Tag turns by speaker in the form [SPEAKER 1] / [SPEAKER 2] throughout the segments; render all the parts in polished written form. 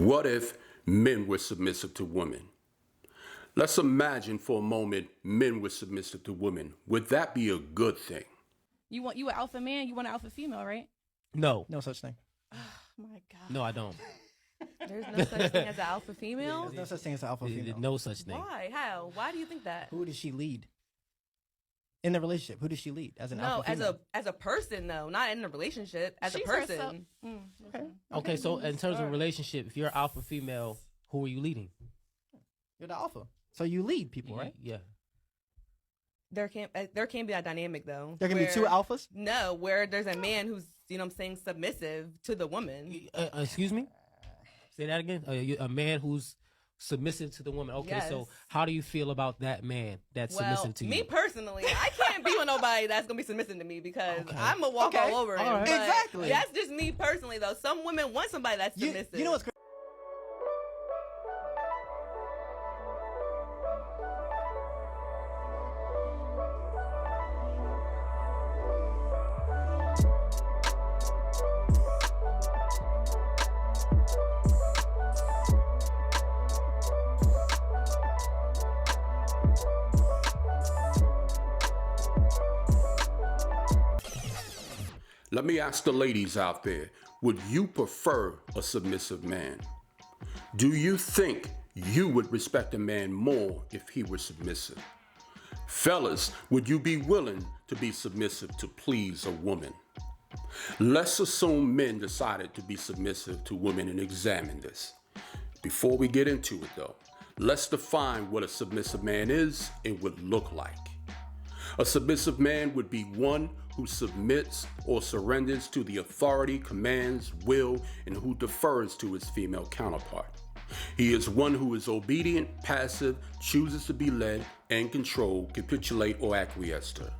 [SPEAKER 1] What if men were submissive to women? Let's imagine for a moment men were submissive to women. Would that be a good thing?
[SPEAKER 2] You an alpha man, you want an alpha female, right?
[SPEAKER 3] No,
[SPEAKER 4] No such thing.
[SPEAKER 2] Oh my God.
[SPEAKER 3] no, I don't.
[SPEAKER 2] There's no such thing as an alpha female?
[SPEAKER 4] There's no such thing as an alpha female.
[SPEAKER 3] No such thing.
[SPEAKER 2] Why? How? Why do you think that?
[SPEAKER 4] Who does she lead in the relationship? Who does she lead as an
[SPEAKER 2] No,
[SPEAKER 4] alpha female?
[SPEAKER 2] as a person though, not in a relationship. As
[SPEAKER 5] She's
[SPEAKER 2] a person.
[SPEAKER 4] Okay.
[SPEAKER 3] Okay, so in terms of relationship, if you're alpha female, who are you leading?
[SPEAKER 4] You're the alpha, so you lead people, right?
[SPEAKER 3] Yeah.
[SPEAKER 2] There can't be a dynamic though.
[SPEAKER 4] There can be two alphas.
[SPEAKER 2] No, where there's a man who's, you know what I'm saying, submissive to the woman.
[SPEAKER 3] Excuse me? Say that again? A man who's submissive to the woman. Okay,
[SPEAKER 2] Yes.
[SPEAKER 3] so how do you feel about that man that's submissive to you?
[SPEAKER 2] Me personally, I can't be with nobody that's gonna be submissive to me because
[SPEAKER 3] Okay.
[SPEAKER 2] I'm gonna walk all over him.
[SPEAKER 3] All right.
[SPEAKER 2] But
[SPEAKER 4] Exactly.
[SPEAKER 2] That's just me personally though. Some women want somebody that's submissive.
[SPEAKER 4] You know what's crazy?
[SPEAKER 1] Let me ask the ladies out there, would you prefer a submissive man? Do you think you would respect a man more if he were submissive? Fellas, would you be willing to be submissive to please a woman? Let's assume men decided to be submissive to women and examine this. Before we get into it though, let's define what a submissive man is and would look like. A submissive man would be one who submits or surrenders to the authority, commands, will, and who defers to his female counterpart. He is one who is obedient, passive, chooses to be led and controlled, capitulate, or acquiesce to her.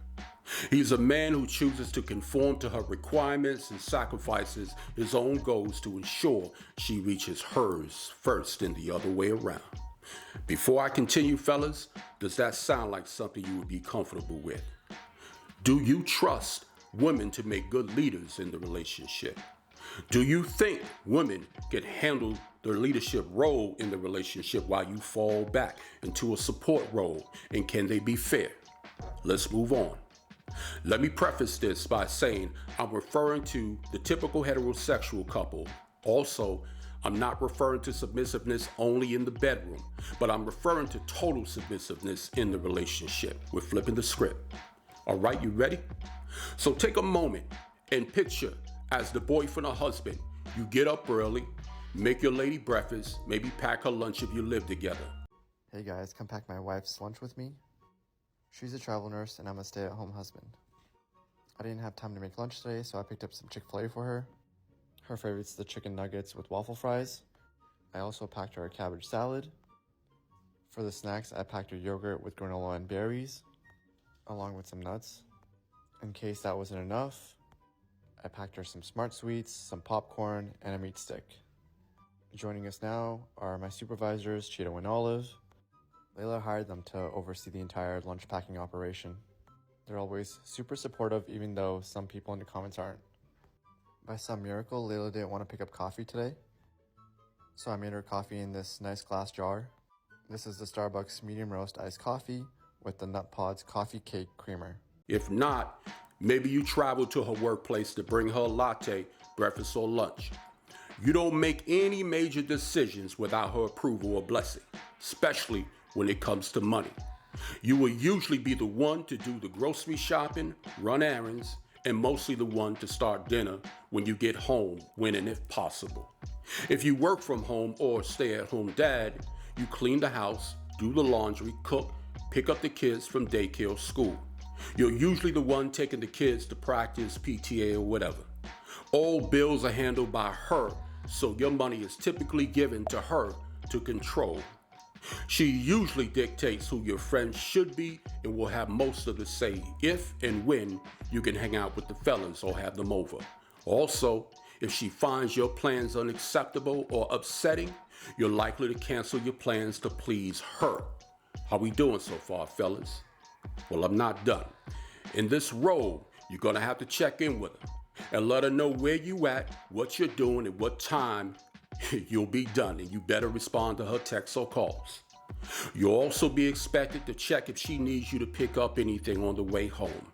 [SPEAKER 1] He is a man who chooses to conform to her requirements and sacrifices his own goals to ensure she reaches hers first and the other way around. Before I continue, fellas, does that sound like something you would be comfortable with? Do you trust women to make good leaders in the relationship? Do you think women can handle their leadership role in the relationship while you fall back into a support role? And can they be fair? Let's move on. Let me preface this by saying I'm referring to the typical heterosexual couple. Also, I'm not referring to submissiveness only in the bedroom, but I'm referring to total submissiveness in the relationship. We're flipping the script. All right, you ready? So take a moment and picture as the boyfriend or husband, you get up early, make your lady breakfast, maybe pack her lunch if you live together.
[SPEAKER 6] Hey guys, come pack my wife's lunch with me. She's a travel nurse and I'm a stay-at-home husband. I didn't have time to make lunch today, so I picked up some Chick-fil-A for her. Her favorite's the chicken nuggets with waffle fries. I also packed her a cabbage salad. For the snacks, I packed her yogurt with granola and berries, along with some nuts. In case that wasn't enough, I packed her some Smart Sweets, some popcorn, and a meat stick. Joining us now are my supervisors, Cheeto and Olive. Layla hired them to oversee the entire lunch packing operation. They're always super supportive, even though some people in the comments aren't. By some miracle, Layla didn't want to pick up coffee today, so I made her coffee in this nice glass jar. This is the Starbucks medium roast iced coffee with the Nut Pods coffee cake creamer.
[SPEAKER 1] If not, maybe you travel to her workplace to bring her a latte, breakfast or lunch. You don't make any major decisions without her approval or blessing, especially when it comes to money. You will usually be the one to do the grocery shopping, run errands, and mostly the one to start dinner when you get home, when and if possible. If you work from home or stay at home dad, you clean the house, do the laundry, cook, pick up the kids from daycare or school. You're usually the one taking the kids to practice, PTA, or whatever. All bills are handled by her, so your money is typically given to her to control. She usually dictates who your friends should be and will have most of the say if and when you can hang out with the fellas or have them over. Also, if she finds your plans unacceptable or upsetting, you're likely to cancel your plans to please her. How we doing so far, fellas? Well, I'm not done. In this role, you're gonna have to check in with her and let her know where you at, what you're doing, and what time you'll be done and you better respond to her texts or calls. You'll also be expected to check if she needs you to pick up anything on the way home.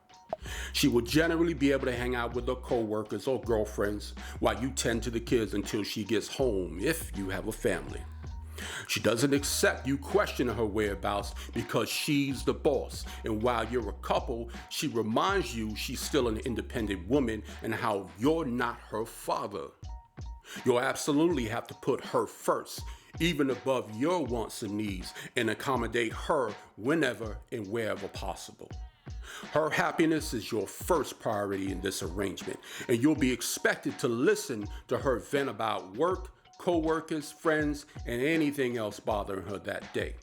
[SPEAKER 1] She will generally be able to hang out with her co-workers or girlfriends while you tend to the kids until she gets home, if you have a family. She doesn't accept you questioning her whereabouts because she's the boss, and while you're a couple, she reminds you she's still an independent woman and how you're not her father. You'll absolutely have to put her first, even above your wants and needs, and accommodate her whenever and wherever possible. Her happiness is your first priority in this arrangement, and you'll be expected to listen to her vent about work, co-workers, friends, and anything else bothering her that day.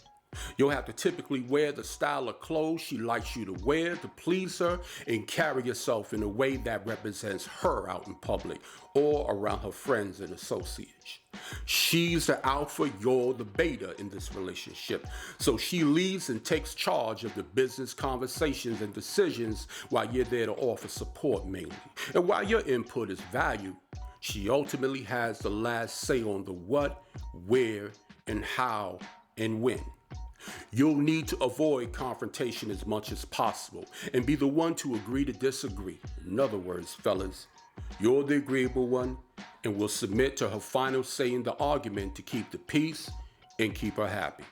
[SPEAKER 1] You'll have to typically wear the style of clothes she likes you to wear to please her and carry yourself in a way that represents her out in public or around her friends and associates. She's the alpha, you're the beta in this relationship. So she leads and takes charge of the business conversations and decisions while you're there to offer support mainly. And while your input is valued, she ultimately has the last say on the what, where, and how, and when. You'll need to avoid confrontation as much as possible and be the one to agree to disagree. In other words, fellas, you're the agreeable one and will submit to her final say in the argument to keep the peace and keep her happy.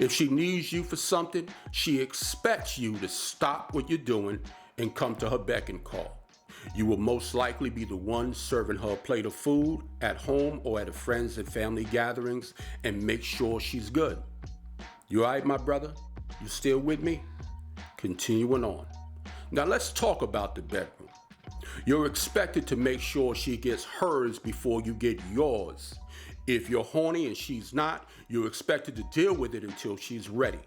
[SPEAKER 1] If she needs you for something, she expects you to stop what you're doing and come to her beck and call. You will most likely be the one serving her a plate of food at home or at a friends and family gatherings and make sure she's good. You all right, my brother? You still with me? Continuing on. Now let's talk about the bedroom. You're expected to make sure she gets hers before you get yours. If you're horny and she's not, you're expected to deal with it until she's ready.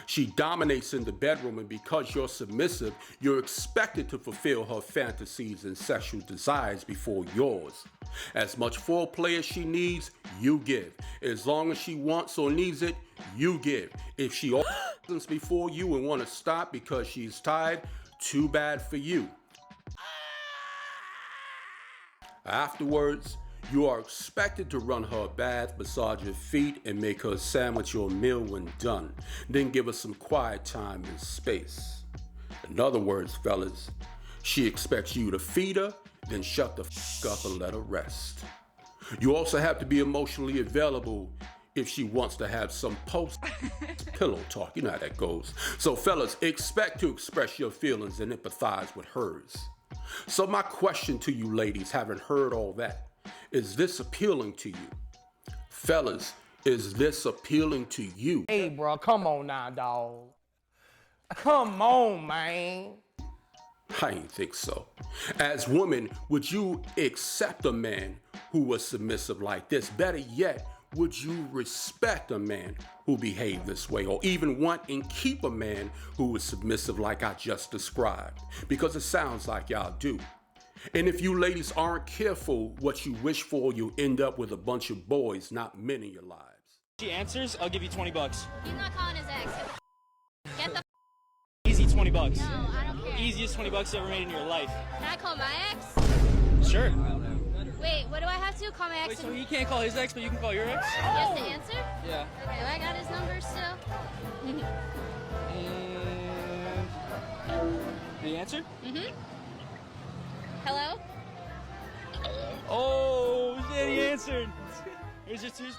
[SPEAKER 1] She dominates in the bedroom, and because you're submissive, you're expected to fulfill her fantasies and sexual desires before yours. As much foreplay as she needs, you give. As long as she wants or needs it, you give. If she opens before you and want to stop because she's tired, too bad for you. Afterwards, you are expected to run her a bath, massage her feet, and make her a sandwich or a meal when done. Then give her some quiet time and space. In other words, fellas, she expects you to feed her, then shut the f up and let her rest. You also have to be emotionally available if she wants to have some post-pillow talk. You know how that goes. So fellas, expect to express your feelings and empathize with hers. So my question to you ladies, having heard all that, is this appealing to you? Fellas, is this appealing to you?
[SPEAKER 5] Hey, bro, come on now, dawg. Come on, man.
[SPEAKER 1] I ain't think so. As women, would you accept a man who was submissive like this? Better yet, would you respect a man who behaved this way, or even want and keep a man who was submissive like I just described? Because it sounds like y'all do. And if you ladies aren't careful, what you wish for, you'll end up with a bunch of boys, not men in your lives.
[SPEAKER 7] She answers, I'll give you 20 bucks.
[SPEAKER 8] He's not calling his ex. Get the
[SPEAKER 7] Easy 20 bucks.
[SPEAKER 8] No, I don't care.
[SPEAKER 7] Easiest 20 bucks you ever made in your life.
[SPEAKER 8] Can I call my ex?
[SPEAKER 7] Sure.
[SPEAKER 8] Wait, what do I have to call my ex?
[SPEAKER 7] Wait, so he can't call his ex, but you can call your ex?
[SPEAKER 8] He has to answer?
[SPEAKER 7] Yeah.
[SPEAKER 8] Okay, do I got his number still?
[SPEAKER 7] And... Did he answer?
[SPEAKER 8] Mm-hmm. Hello?
[SPEAKER 7] Oh, shit, he answered. Here's the 20.